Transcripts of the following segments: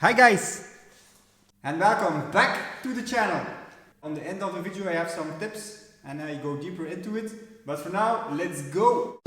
Hi guys, and welcome back to the channel. On the end of the video I have some tips and I go deeper into it, but for now let's go.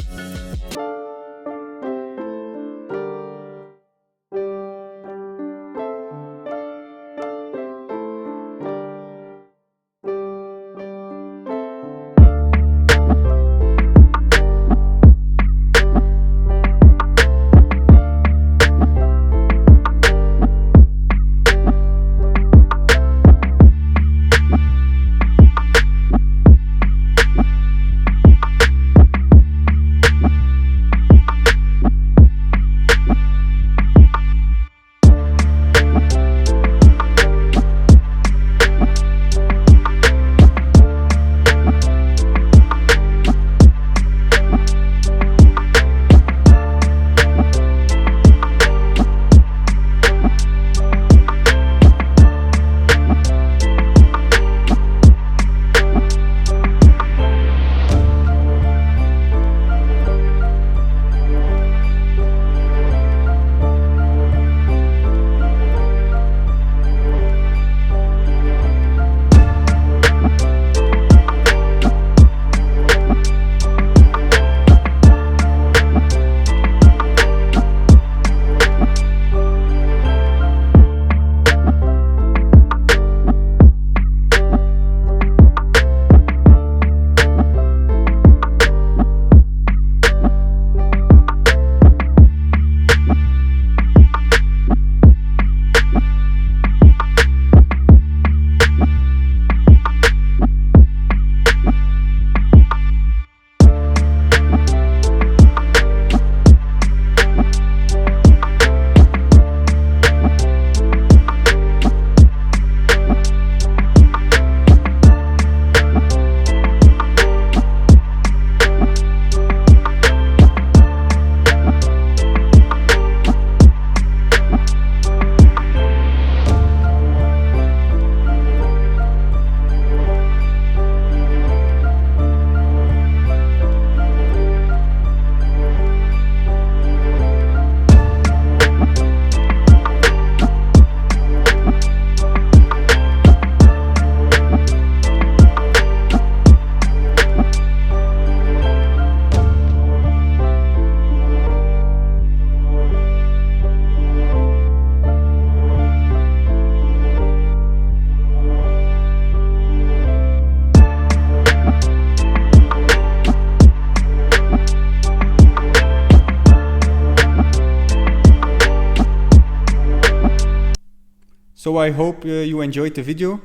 So I hope you enjoyed the video.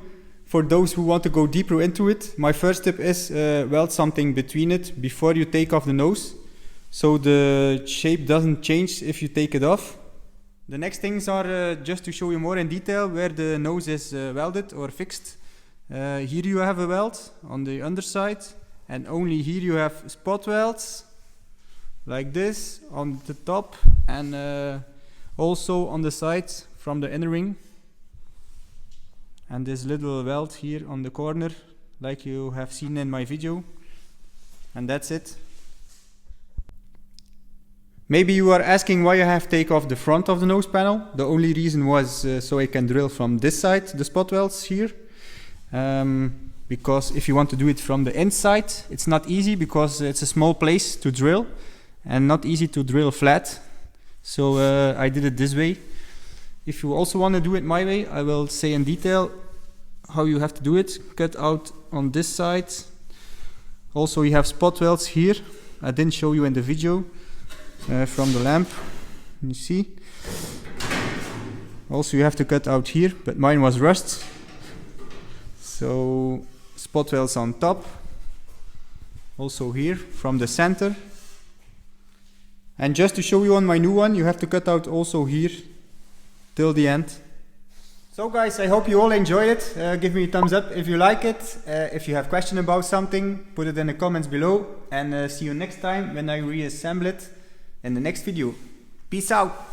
For those who want to go deeper into it, my first tip is weld something between it before you take off the nose, so the shape doesn't change if you take it off. The next things are just to show you more in detail where the nose is welded or fixed. Here you have a weld on the underside, and only here you have spot welds like this on the top and also on the sides from the inner ring. And this little weld here on the corner, like you have seen in my video. And that's it. Maybe you are asking why I have taken off the front of the nose panel. The only reason was so I can drill from this side the spot welds here. Because if you want to do it from the inside, it's not easy because it's a small place to drill and not easy to drill flat. So I did it this way. If you also want to do it my way, I will say in detail how you have to do it. Cut out on this side. Also you have spot welds here. I didn't show you in the video from the lamp. You see? Also you have to cut out here, but mine was rust. So spot welds on top. Also here from the center. And just to show you on my new one, you have to cut out also here till the end. So guys, I hope you all enjoyed it. Give me a thumbs up if you like it. If you have questions about something, put it in the comments below. And see you next time when I reassemble it in the next video. Peace out.